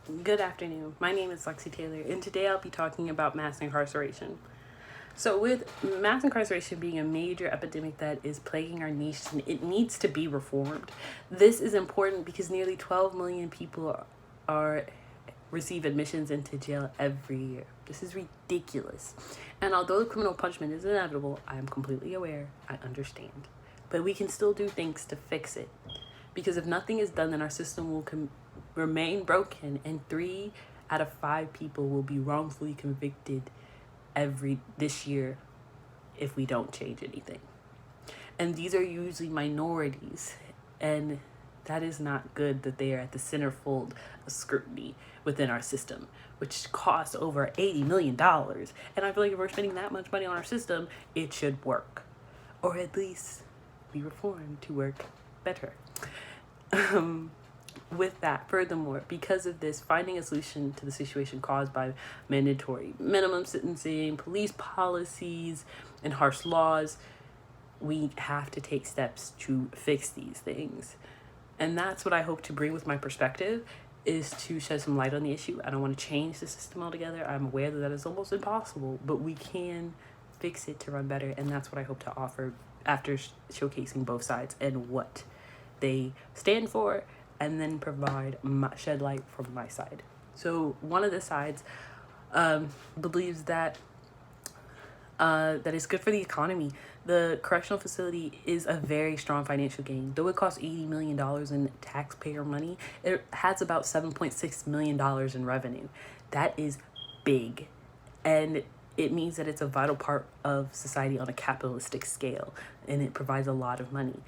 Good afternoon. My name is Lexi Taylor, and today I'll be talking about mass incarceration. So, with mass incarceration being a major epidemic that is plaguing our nation, it needs to be reformed. This is important because nearly 12 million people are receive admissions into jail every year. This is ridiculous. And although criminal punishment is inevitable, I am completely aware, I understand. But we can still do things to fix it. Because if nothing is done, then our system will remain broken, and 3 out of 5 people will be wrongfully convicted this year if we don't change anything. And these are usually minorities, and that is not good that they are at the centerfold of scrutiny within our system, which costs over $80 million. And I feel like if we're spending that much money on our system, it should work, or at least be reformed to work better. With that, furthermore, because of this, finding a solution to the situation caused by mandatory minimum sentencing, police policies, and harsh laws, we have to take steps to fix these things. And that's what I hope to bring with my perspective, is to shed some light on the issue. I don't want to change the system altogether. I'm aware that is almost impossible, but we can fix it to run better, and that's what I hope to offer after showcasing both sides and what they stand for, and then shed light from my side. So one of the sides believes that it's good for the economy. The correctional facility is a very strong financial gain. Though it costs $80 million in taxpayer money, it has about $7.6 million in revenue. That is big. And it means that it's a vital part of society on a capitalistic scale, and it provides a lot of money.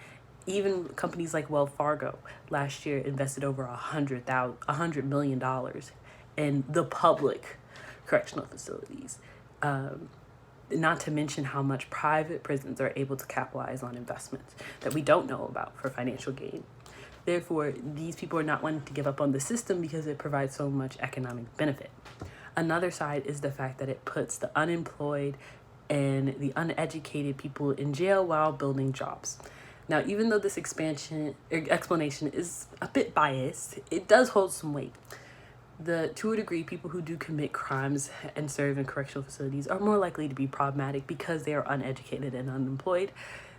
Even companies like Wells Fargo last year invested over $100 million in the public correctional facilities. Not to mention how much private prisons are able to capitalize on investments that we don't know about for financial gain. Therefore, these people are not wanting to give up on the system because it provides so much economic benefit. Another side is the fact that it puts the unemployed and the uneducated people in jail while building jobs. Now, even though this explanation is a bit biased, it does hold some weight. To a degree, people who do commit crimes and serve in correctional facilities are more likely to be problematic because they are uneducated and unemployed.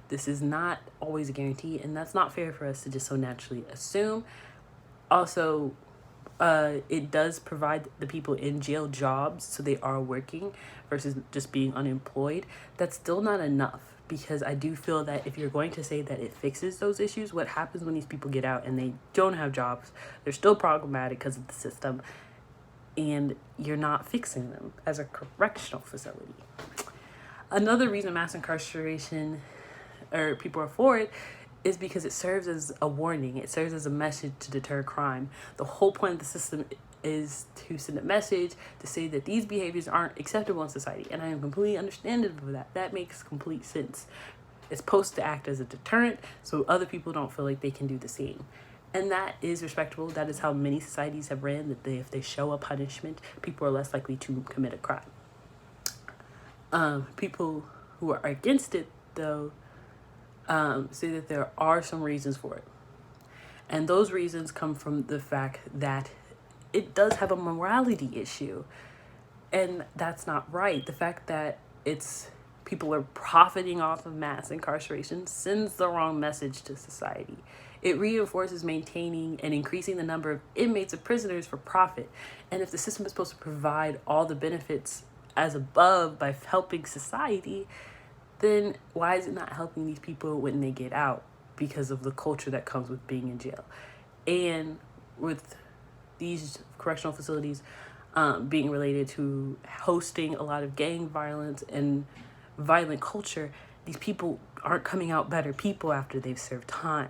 This is not always a guarantee, and that's not fair for us to just so naturally assume. Also, it does provide the people in jail jobs, so they are working versus just being unemployed. That's still not enough, because I do feel that if you're going to say that it fixes those issues, what happens when these people get out and they don't have jobs? They're still problematic because of the system, and you're not fixing them as a correctional facility. Another reason mass incarceration, or people are for it, is because it serves as a warning. It serves as a message to deter crime. The whole point of the system is to send a message to say that these behaviors aren't acceptable in society, and I am completely understanding of that. That makes complete sense. It's supposed to act as a deterrent so other people don't feel like they can do the same. And that is respectable. That is how many societies have ran, that if they show a punishment, people are less likely to commit a crime. People who are against it, though, say that there are some reasons for it. And those reasons come from the fact that it does have a morality issue. And that's not right. The fact that people are profiting off of mass incarceration sends the wrong message to society. It reinforces maintaining and increasing the number of inmates of prisoners for profit. And if the system is supposed to provide all the benefits as above by helping society, then why is it not helping these people when they get out? Because of the culture that comes with being in jail. And with these correctional facilities being related to hosting a lot of gang violence and violent culture, these people aren't coming out better people after they've served time.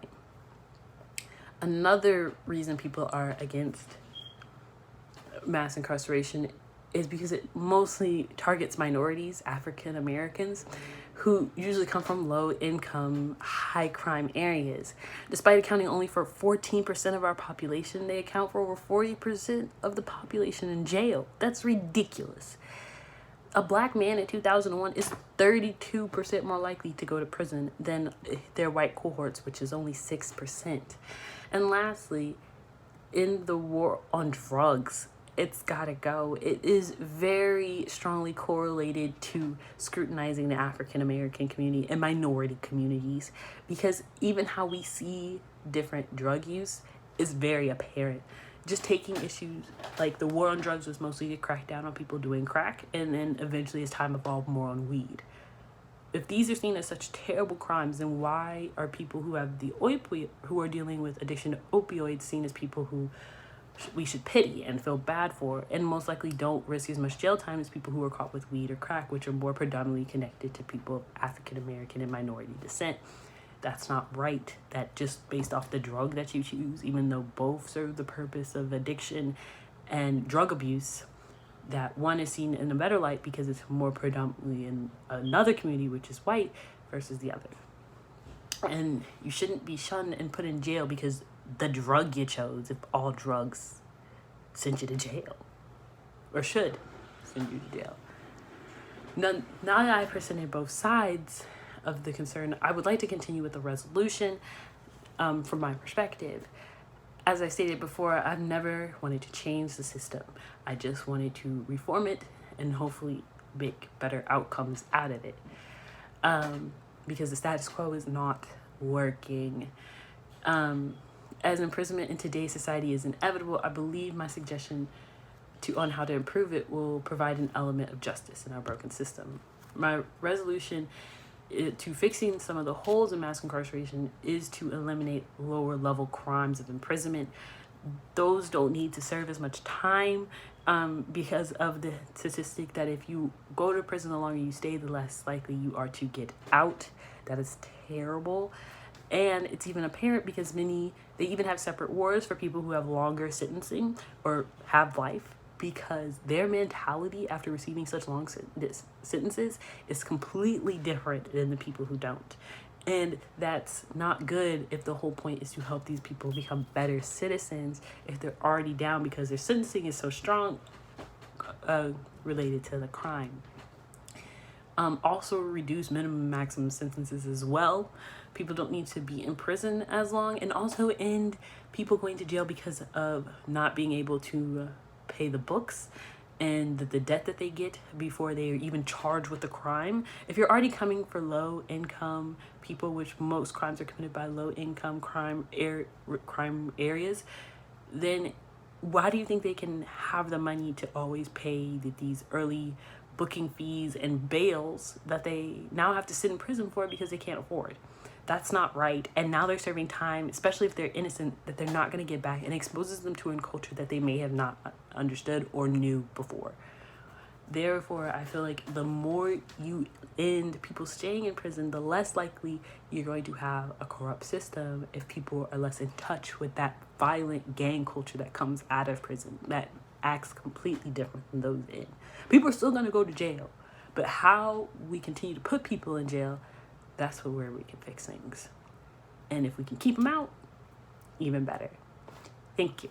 Another reason people are against mass incarceration is because it mostly targets minorities, African Americans, who usually come from low income, high crime areas. Despite accounting only for 14% of our population, they account for over 40% of the population in jail. That's ridiculous. A black man in 2001 is 32% more likely to go to prison than their white cohorts, which is only 6%. And lastly, in the war on drugs. It's gotta go. It is very strongly correlated to scrutinizing the African American community and minority communities, because even how we see different drug use is very apparent. Just taking issues like the war on drugs was mostly to crack down on people doing crack, and then eventually as time evolved, more on weed. If these are seen as such terrible crimes, then why are people who have who are dealing with addiction to opioids seen as people who we should pity and feel bad for, and most likely don't risk as much jail time as people who are caught with weed or crack, which are more predominantly connected to people of African American and minority descent? That's not right. That just based off the drug that you choose, even though both serve the purpose of addiction and drug abuse, that one is seen in a better light because it's more predominantly in another community, which is white, versus the other. And you shouldn't be shunned and put in jail because the drug you chose, if all drugs send you to jail, or should send you to jail. Now that I've presented both sides of the concern, I would like to continue with the resolution from my perspective. As I stated before, I've never wanted to change the system. I just wanted to reform it and hopefully make better outcomes out of it. Because the status quo is not working. As imprisonment in today's society is inevitable, I believe my suggestion on how to improve it will provide an element of justice in our broken system. My resolution to fixing some of the holes in mass incarceration is to eliminate lower level crimes of imprisonment. Those don't need to serve as much time because of the statistic that if you go to prison, the longer you stay, the less likely you are to get out. That is terrible. And it's even apparent because they even have separate wards for people who have longer sentencing or have life, because their mentality after receiving such long sentences is completely different than the people who don't. And that's not good if the whole point is to help these people become better citizens if they're already down because their sentencing is so strong related to the crime. Also reduce minimum maximum sentences as well. People don't need to be in prison as long, and also end people going to jail because of not being able to pay the books and the debt that they get before they are even charged with the crime. If you're already coming for low income people, which most crimes are committed by low income crime areas, then why do you think they can have the money to always pay these early booking fees and bails that they now have to sit in prison for because they can't afford? That's not right. And now they're serving time, especially if they're innocent, that they're not going to get back, and exposes them to a culture that they may have not understood or knew before. Therefore, I feel like the more you end people staying in prison, the less likely you're going to have a corrupt system if people are less in touch with that violent gang culture that comes out of prison, that acts completely different than those in. People are still going to go to jail, but how we continue to put people in jail, that's where we can fix things. And if we can keep them out, even better. Thank you.